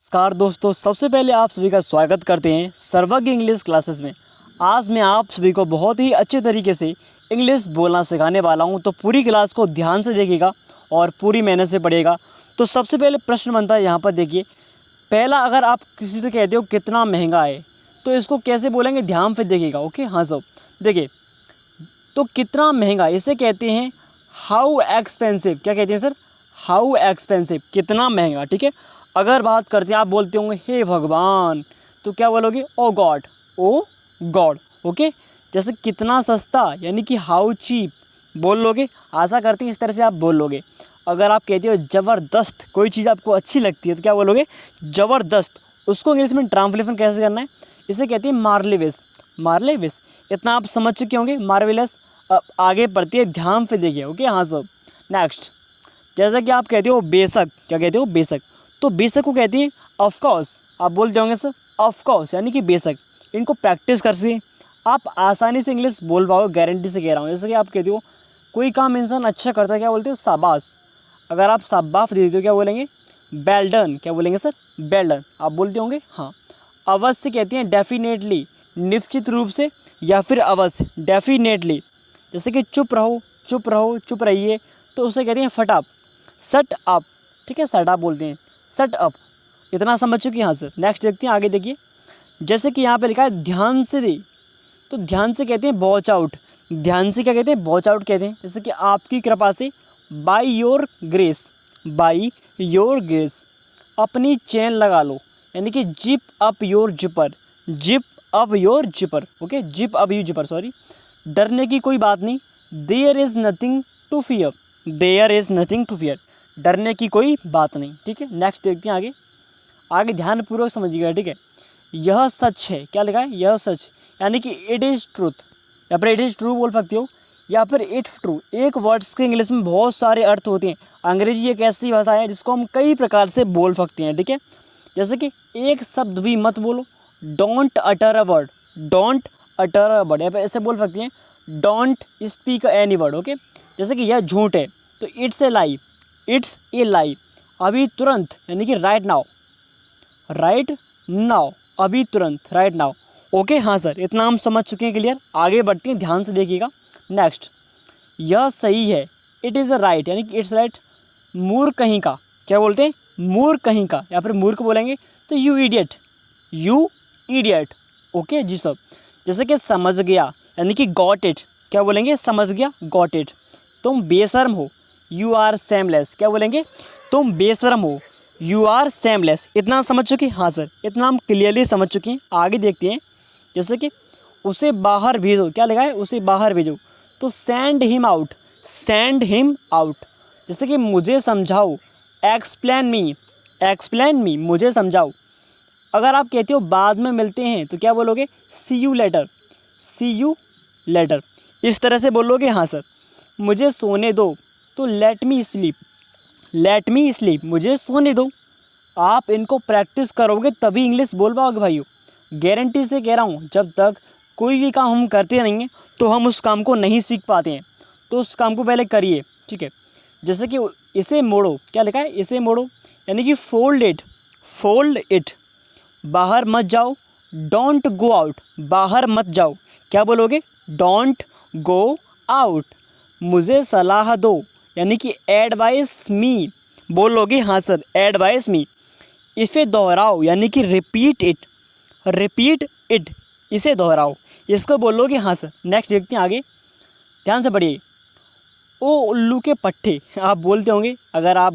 नमस्कार दोस्तों, सबसे पहले आप सभी का स्वागत करते हैं सर्वज्ञ इंग्लिश क्लासेस में। आज मैं आप सभी को बहुत ही अच्छे तरीके से इंग्लिश बोलना सिखाने वाला हूं, तो पूरी क्लास को ध्यान से देखिएगा और पूरी मेहनत से पढ़िएगा। तो सबसे पहले प्रश्न बनता है यहाँ पर, देखिए पहला, अगर आप किसी से कहते हो कितना महंगा है तो इसको कैसे बोलेंगे, ध्यान से देखिएगा। ओके, हाँ सब देखिए, तो कितना महंगा इसे कहते हैं हाउ एक्सपेंसिव। क्या कहते हैं सर? हाउ एक्सपेंसिव, कितना महंगा। ठीक है, अगर बात करते हैं, आप बोलते होंगे हे भगवान, तो क्या बोलोगे? ओ गॉड, ओ गॉड। ओके, जैसे कितना सस्ता यानी कि हाउ चीप बोल लोगे। आशा करते हैं इस तरह से आप बोल लोगे। अगर आप कहते हो ज़बरदस्त, कोई चीज़ आपको अच्छी लगती है तो क्या बोलोगे? ज़बरदस्त। उसको इंग्लिश में ट्रांसलेशन कैसे करना है? इसे कहते हैं मार्वेलस। मार्वेलस, इतना आप समझ चुके होंगे। मार्वेलस। अब आगे बढ़ती है, ध्यान से देखिए। ओके, हाँ सब। नेक्स्ट, जैसा कि आप कहते हो बेशक। क्या कहते हो? बेशक। तो बेशक को कहते हैं ऑफ कोर्स। आप बोलते होंगे सर ऑफ कोर्स यानी कि बेशक। इनको प्रैक्टिस कर से आप आसानी से इंग्लिश बोल पाओगे, गारंटी से कह रहा हूँ। जैसे कि आप कहते हो कोई काम इंसान अच्छा करता है, क्या बोलते हो? शाबाश। अगर आप शाबाश दे देते हो क्या बोलेंगे? Well done. क्या बोलेंगे सर? Well done. आप बोलते होंगे हाँ। अवश्य कहते हैं डेफिनेटली, निश्चित रूप से, या फिर अवश्य, डेफिनेटली। जैसे कि चुप रहो, चुप रहो, चुप रहिए, तो उसे कहते हैं फट अप, शट अप। ठीक है, शट अप बोलते हैं, शट अप। इतना समझ चुके यहाँ से। नेक्स्ट देखते हैं, आगे देखिए। जैसे कि यहाँ पे लिखा है ध्यान से दे, तो ध्यान से कहते हैं वॉच आउट। ध्यान से क्या कहते हैं? वॉच आउट कहते हैं। जैसे कि आपकी कृपा से, by your grace, by your grace, अपनी चेन लगा लो, यानी कि zip up your zipper, zip up your zipper. Okay, zip up your zipper, sorry. डरने की कोई बात नहीं, there is nothing to fear, there is nothing to fear, डरने की कोई बात नहीं। ठीक है, नेक्स्ट देखते हैं आगे। आगे ध्यानपूर्वक समझिएगा। ठीक है, यह सच है। क्या लिखा है? यह सच, यानी कि इट इज़ ट्रूथ, या फिर इट इज़ ट्रू बोल सकते हो, या फिर इट्स ट्रू। एक वर्ड्स के इंग्लिश में बहुत सारे अर्थ होते हैं। अंग्रेजी एक ऐसी भाषा है जिसको हम कई प्रकार से बोल सकते हैं। ठीक है, जैसे कि एक शब्द भी मत बोलो, don't utter a word, don't utter a word, या फिर ऐसे बोल सकते हैं don't speak any word. Okay, जैसे कि यह झूठ है, तो it's a lie, it's a लाई। अभी तुरंत यानी कि राइट नाउ, राइट नाउ, अभी तुरंत, राइट नाउ। ओके, हाँ सर, इतना हम समझ चुके हैं। क्लियर? आगे बढ़ते हैं, ध्यान से देखिएगा। नेक्स्ट, यह सही है, इट इज़ अ राइट, यानी कि इट्स राइट। मूर्ख कहीं का, क्या बोलते हैं? मूर्ख कहीं का, या फिर मूर्ख बोलेंगे तो you idiot, you idiot. Okay जी सब। जैसे कि समझ गया, यानी कि गॉट इट। क्या बोलेंगे? समझ गया, गॉट इट। तुम बेशर्म हो, यू आर सेमलेस। क्या बोलेंगे? तुम बेशर्म हो, यू आर सेमलेस। इतना समझ चुके? हाँ सर, इतना हम क्लियरली समझ चुके हैं। आगे देखते हैं, जैसे कि उसे बाहर भेजो। क्या लिखा है? उसे बाहर भेजो, तो send him out, send him out. जैसे कि मुझे समझाओ, एक्सप्लेन मी, एक्सप्लेन मी, मुझे समझाओ। अगर आप कहते हो बाद में मिलते हैं तो क्या बोलोगे? See you later, see you later. इस तरह से बोलोगे हाँ सर। मुझे सोने दो, तो let me sleep, let me sleep, मुझे सोने दो। आप इनको प्रैक्टिस करोगे तभी इंग्लिश बोल पाओगे भाइयों, गारंटी से कह रहा हूँ। जब तक कोई भी काम हम करते नहीं हैं तो हम उस काम को नहीं सीख पाते हैं, तो उस काम को पहले करिए। ठीक है, जैसे कि इसे मोड़ो। क्या लिखा है? इसे मोड़ो, यानी कि फोल्ड इट, फोल्ड इट। बाहर मत जाओ, डोंट गो आउट, बाहर मत जाओ। क्या बोलोगे? Don't go out. मुझे सलाह दो, यानी कि एडवाइस मी बोलोगे। हाँ सर, एडवाइस मी। इसे दोहराओ, यानी कि रिपीट इट, रिपीट इट, इसे दोहराओ, इसको बोलोगे। हाँ सर। नेक्स्ट देखते हैं आगे, ध्यान से पढ़िए। ओ उल्लू के पट्टे, आप बोलते होंगे। अगर आप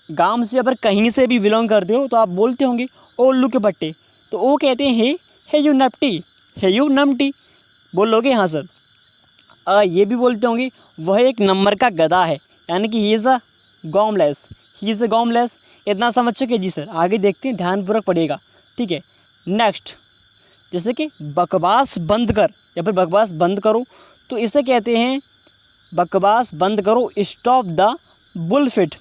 गांव से, अगर कहीं से भी बिलोंग करते हो तो आप बोलते होंगे ओ उल्लू के पट्टे। तो वो कहते हैं हे यू नपटी, हे यू नमटी बोलोगे। हाँ सर। ये भी बोलते होंगे वह एक नंबर का गधा है, यानी कि he is a गॉमलेस, he is a गॉमलेस। इतना समझ चुके जी सर। आगे देखते हैं, ध्यानपूर्वक पढ़िएगा। ठीक है, नेक्स्ट, जैसे कि बकवास बंद कर, या फिर बकवास बंद करो, तो इसे कहते हैं बकवास बंद करो, स्टॉप द बुलफिट,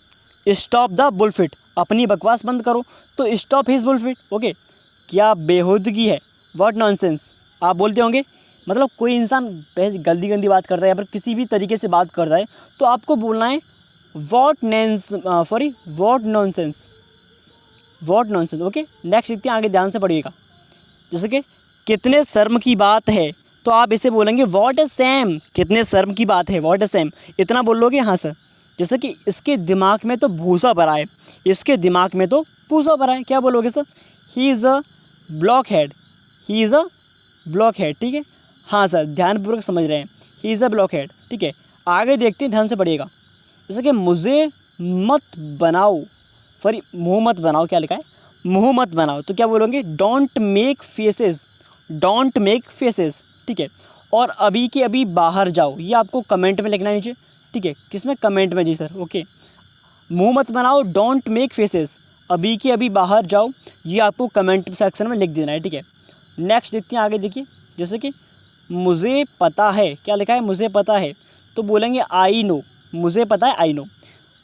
स्टॉप द बुलफिट। अपनी बकवास बंद करो, तो स्टॉप हिज बुलफिट। ओके, क्या बेहूदगी है, व्हाट नॉनसेंस। आप बोलते होंगे, मतलब कोई इंसान गंदी गंदी बात करता है या फिर किसी भी तरीके से बात करता है तो आपको बोलना है what nonsense, what nonsense. Okay, next देखते हैं, आगे ध्यान से पढ़िएगा। जैसे कि कितने शर्म की बात है, तो आप इसे बोलेंगे व्हाट ए सेम। कितने शर्म की बात है, व्हाट ए सेम, इतना बोलोगे। हाँ सर। जैसे कि इसके दिमाग में तो भूसा भरा है, इसके दिमाग में तो भूसा भरा है, क्या बोलोगे sir? He is a block head, he is a block head. ठीक है, हाँ सर, ध्यानपूर्वक समझ रहे हैं, he is a block head. ठीक है, आगे देखते हैं, ध्यान से पढ़िएगा। जैसे कि मुझे मत बनाओ, सॉरी मुँह मत बनाओ, क्या लिखा है? मुँह मत बनाओ, तो क्या बोलोगे? Don't make faces, don't make faces. ठीक है, और अभी के अभी बाहर जाओ, ये आपको कमेंट में लिखना है नीचे। ठीक है, किसमें? कमेंट में जी सर। ओके, मुँह मत बनाओ, डोंट मेक फेसेस, अभी के अभी बाहर जाओ, ये आपको कमेंट सेक्शन में लिख देना है। ठीक है, नेक्स्ट देखते हैं, आगे देखिए। जैसे कि मुझे पता है, क्या लिखा है? मुझे पता है, तो बोलेंगे आई नो, मुझे पता है, आई नो।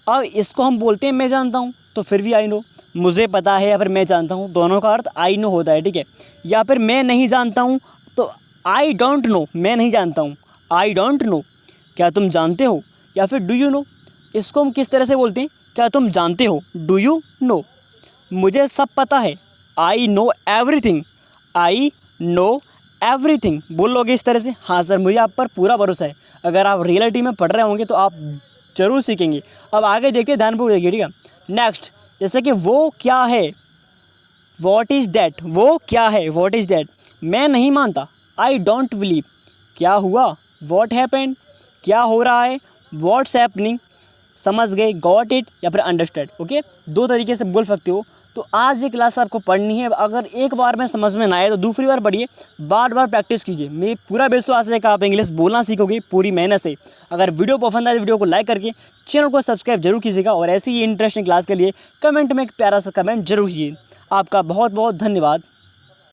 अब इसको हम बोलते हैं मैं जानता हूँ, तो फिर भी आई नो। मुझे पता है या फिर मैं जानता हूँ, दोनों का अर्थ आई नो होता है। ठीक है, या फिर मैं नहीं जानता हूँ, तो आई डोंट नो, मैं नहीं जानता हूँ, आई डोंट नो, क्या तुम जानते हो? या फिर डू यू नो, इसको हम किस तरह से बोलते हैं? क्या तुम जानते हो, डू यू नो। मुझे सब पता है, I know everything, I know everything, बोलोगे इस तरह से। हाँ सर, मुझे आप पर पूरा भरोसा है, अगर आप रियलिटी में पढ़ रहे होंगे तो आप जरूर सीखेंगे। अब आगे देखते हैं, ध्यानपूर्वक देखिए। ठीक है, नेक्स्ट, जैसे कि वो क्या है, व्हाट इज़ दैट, वो क्या है, व्हाट इज़ दैट, मैं नहीं मानता, आई डोंट बिलीव, क्या हुआ, व्हाट हैपेंड, क्या हो रहा है, व्हाट्स हैपनिंग, समझ गए, गॉट इट, या फिर अंडरस्टैंड। ओके, दो तरीके से बोल सकते हो। तो आज ये क्लास आपको पढ़नी है, अगर एक बार में समझ में ना आए तो दूसरी बार पढ़िए, बार बार प्रैक्टिस कीजिए। मेरी पूरा विश्वास है कि आप इंग्लिश बोलना सीखोगे पूरी मेहनत से। अगर वीडियो पसंद आए तो वीडियो को लाइक करके चैनल को सब्सक्राइब जरूर कीजिएगा, और ऐसी ही इंटरेस्टिंग क्लास के लिए कमेंट में एक प्यारा सा कमेंट जरूर कीजिए। आपका बहुत बहुत धन्यवाद।